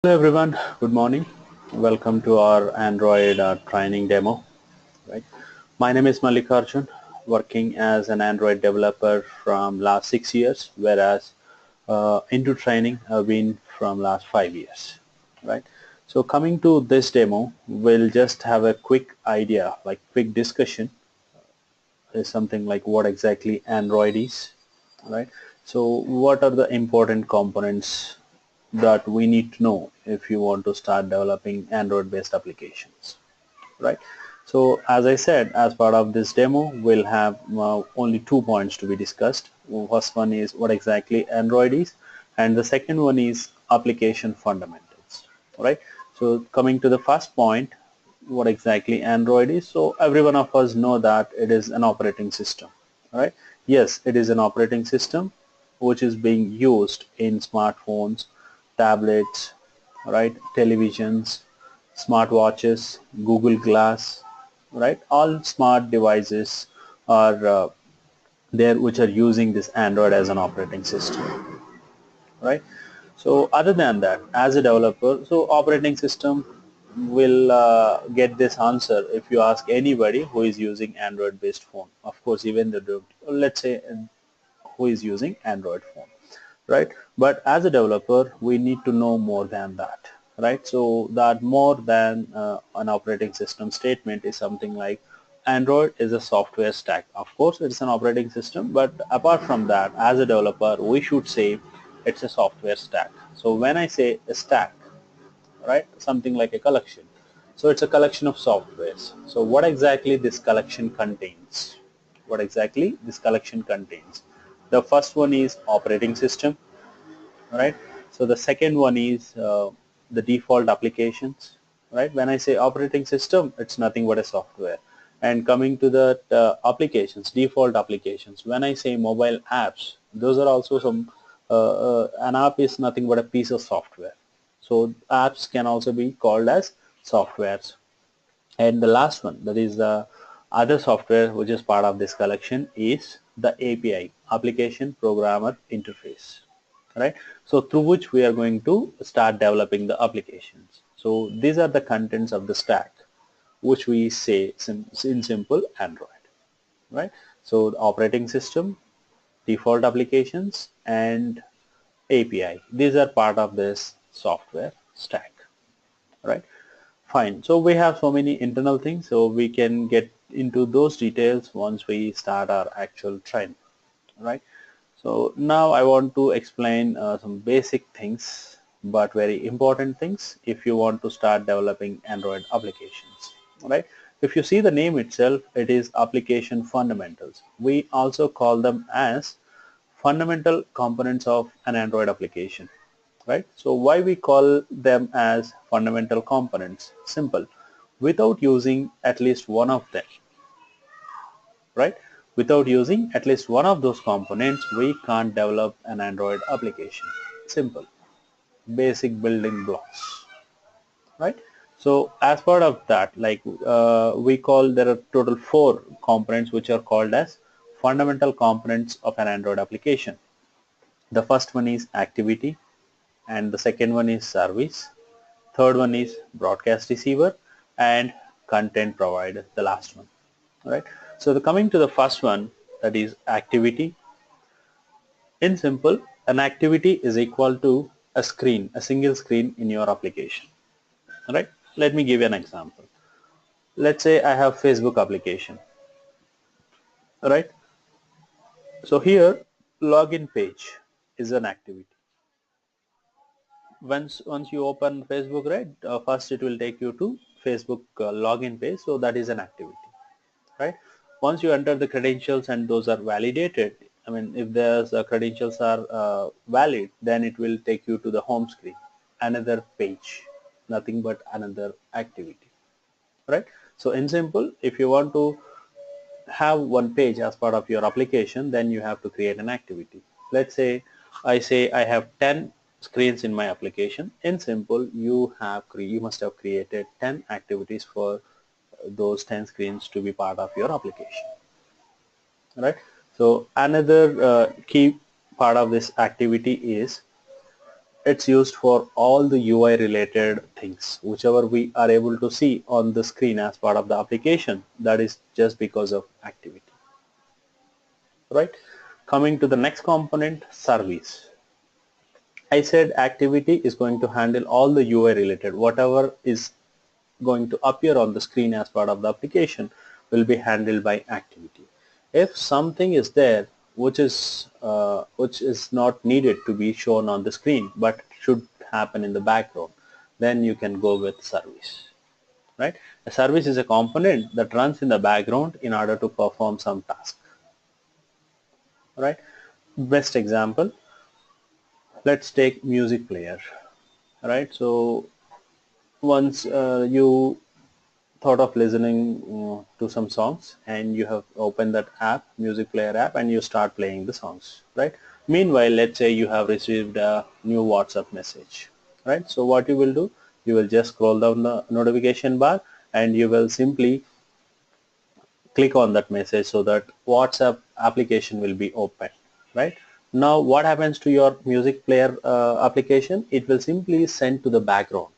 Hello everyone, good morning. Welcome to our Android training demo. Right. My name is Mallikarjun, working as an Android developer from last 6 years, whereas into training I've been from last 5 years. Right. So coming to this demo, we'll just have a quick idea, like quick discussion, is something like what exactly Android is. Right. So what are the important components that we need to know if you want to start developing Android based applications, right? So as I said, as part of this demo we'll have only 2 points to be discussed. First one is what exactly Android is, and the second one is application fundamentals, right? So coming to the first point, what exactly Android is. So every one of us know that it is an operating system, right? Yes, it is an operating system which is being used in smartphones, tablets, right, televisions, smartwatches, Google Glass, right? All smart devices are there which are using this Android as an operating system, right? So other than that, as a developer, so operating system will get this answer if you ask anybody who is using Android based phone. Of course, even the, let's say, who is using Android phone, right? But as a developer we need to know more than that, right? So that more than an operating system statement is something like Android is a software stack. Of course it's an operating system, but apart from that, as a developer we should say it's a software stack. So when I say a stack, right, something like a collection, so it's a collection of softwares. So what exactly this collection contains, what exactly this collection contains, the first one is operating system, right? So the second one is the default applications, right? When I say operating system, it's nothing but a software. And coming to the applications, default applications, when I say mobile apps, those are also some an app is nothing but a piece of software. So apps can also be called as softwares. And the last one, that is the other software which is part of this collection, is the API, application programmer interface, right? So through which we are going to start developing the applications. So these are the contents of the stack which we say in simple Android, right? So the operating system, default applications, and API, these are part of this software stack, right? Fine. So we have so many internal things, so we can get into those details once we start our actual training, right? So now I want to explain some basic things, but very important things if you want to start developing Android applications, right? If you see the name itself, it is application fundamentals. We also call them as fundamental components of an Android application, right? So why we call them as fundamental components? Simple. Without using at least one of them, right? Without using at least one of those components, we can't develop an Android application. Simple. Basic building blocks, right? So as part of that, like we call, there are total 4 components which are called as fundamental components of an Android application. The first one is activity, and the second one is service, third one is broadcast receiver, and content provider, the last one. All right. So coming to the first one, that is activity. In simple, an activity is equal to a screen, a single screen in your application. All right. Let me give you an example. Let's say I have Facebook application. All right. So here, login page is an activity. Once you open Facebook, right, first it will take you to Facebook login page. So that is an activity, right? Once you enter the credentials and those are validated, I mean, if there's credentials are valid, then it will take you to the home screen, another page, nothing but another activity, right? So in simple, if you want to have one page as part of your application, then you have to create an activity. Let's say I have 10 screens in my application. In simple, you must have created 10 activities for those 10 screens to be part of your application, right? So another key part of this activity is It's used for all the UI related things, whichever we are able to see on the screen as part of the application. That is just because of activity, right? Coming to the next component, service. I said activity is going to handle all the UI related, whatever is going to appear on the screen as part of the application will be handled by activity. If something is there which is not needed to be shown on the screen but should happen in the background, then you can go with service, right? A service is a component that runs in the background in order to perform some task, right? Best example, let's take music player, right? So once you thought of listening to some songs and you have opened that app, music player app, and you start playing the songs, right? Meanwhile, let's say you have received a new WhatsApp message, right? So what you will do, you will just scroll down the notification bar and you will simply click on that message so that WhatsApp application will be open, right? Now what happens to your music player application? It will simply send to the background,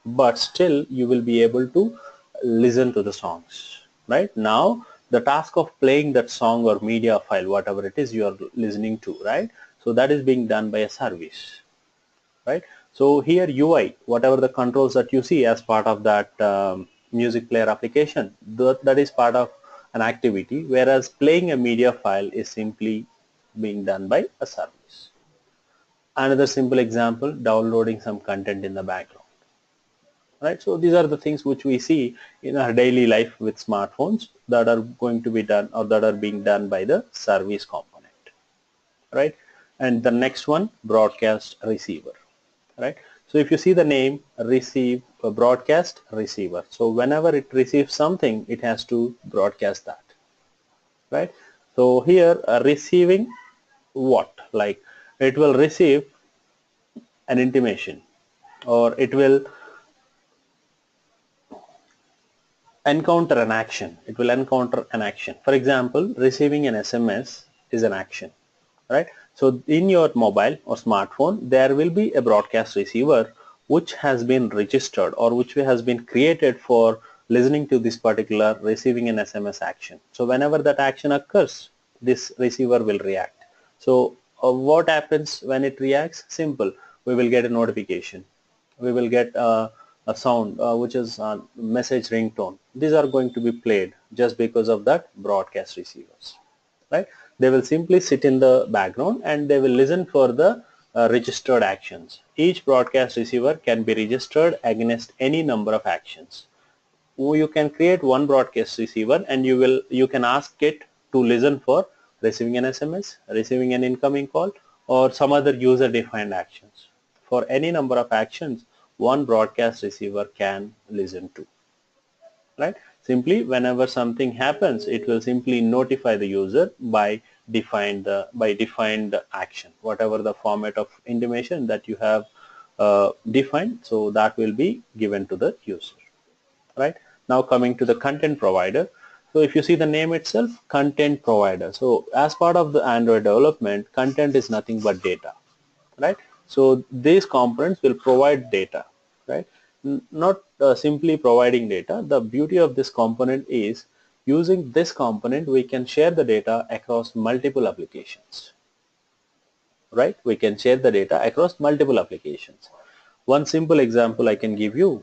but still you will be able to listen to the songs. Right now the task of playing that song or media file, whatever it is you are listening to, right? So that is being done by a service, right? So here UI, whatever the controls that you see as part of that music player application, that is part of an activity, whereas playing a media file is simply being done by a service. Another simple example, downloading some content in the background, right? So these are the things which we see in our daily life with smartphones that are going to be done or that are being done by the service component, right? And the next one, broadcast receiver, right? So if you see the name, receive, broadcast receiver, so whenever it receives something it has to broadcast that, right? So here receiving what, like it will receive an intimation or it will encounter an action. It will encounter an action. For example, receiving an SMS is an action, right? So in your mobile or smartphone there will be a broadcast receiver which has been registered or which has been created for listening to this particular receiving an SMS action. So whenever that action occurs, this receiver will react. So what happens when it reacts? Simple, we will get a notification, we will get a sound which is a message ringtone. These are going to be played just because of that broadcast receivers, right? They will simply sit in the background and they will listen for the registered actions. Each broadcast receiver can be registered against any number of actions. You can create one broadcast receiver and you can ask it to listen for receiving an SMS, receiving an incoming call, or some other user defined actions. For any number of actions, one broadcast receiver can listen to, right? Simply whenever something happens, it will simply notify the user by defined action, whatever the format of intimation that you have defined, so that will be given to the user, right? Now coming to the content provider. So if you see the name itself, content provider. So as part of the Android development, content is nothing but data, right? So these components will provide data, right? Not simply providing data. The beauty of this component is using this component we can share the data across multiple applications, right? We can share the data across multiple applications. One simple example I can give you,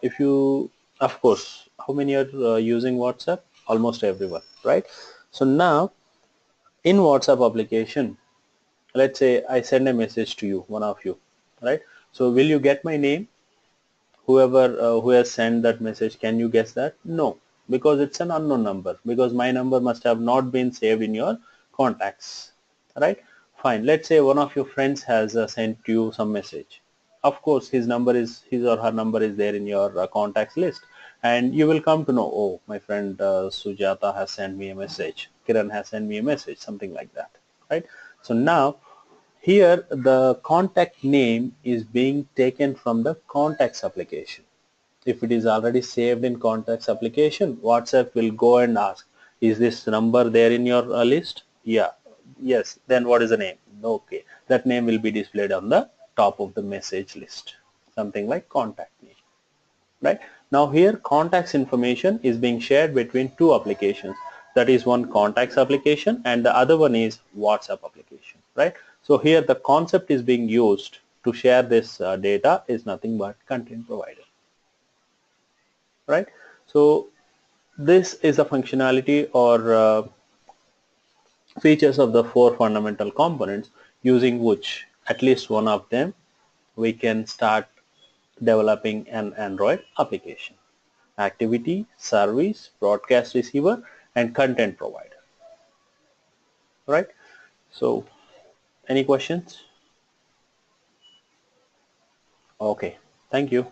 if you, of course, how many are using WhatsApp? Almost everyone, right? So now in WhatsApp application, let's say I send a message to you, one of you, right? So will you get my name? Whoever who has sent that message, can you guess that? No, because it's an unknown number, because my number must have not been saved in your contacts, right? Fine, let's say one of your friends has sent you some message. Of course his or her number is there in your contacts list, and you will come to know, oh, my friend Sujata has sent me a message, Kiran has sent me a message, something like that, right? So now here the contact name is being taken from the contacts application. If it is already saved in contacts application, WhatsApp will go and ask, is this number there in your list? Yeah, yes, then what is the name? Okay, that name will be displayed on the top of the message list, something like contact me. Right now here contacts information is being shared between two applications, that is one contacts application and the other one is WhatsApp application. Right, so here the concept is being used to share this data is nothing but content provider. Right, so this is a functionality or features of the four fundamental components using which at least one of them we can start developing an Android application: activity, service, broadcast receiver, and content provider. Right, so any questions? Okay, thank you.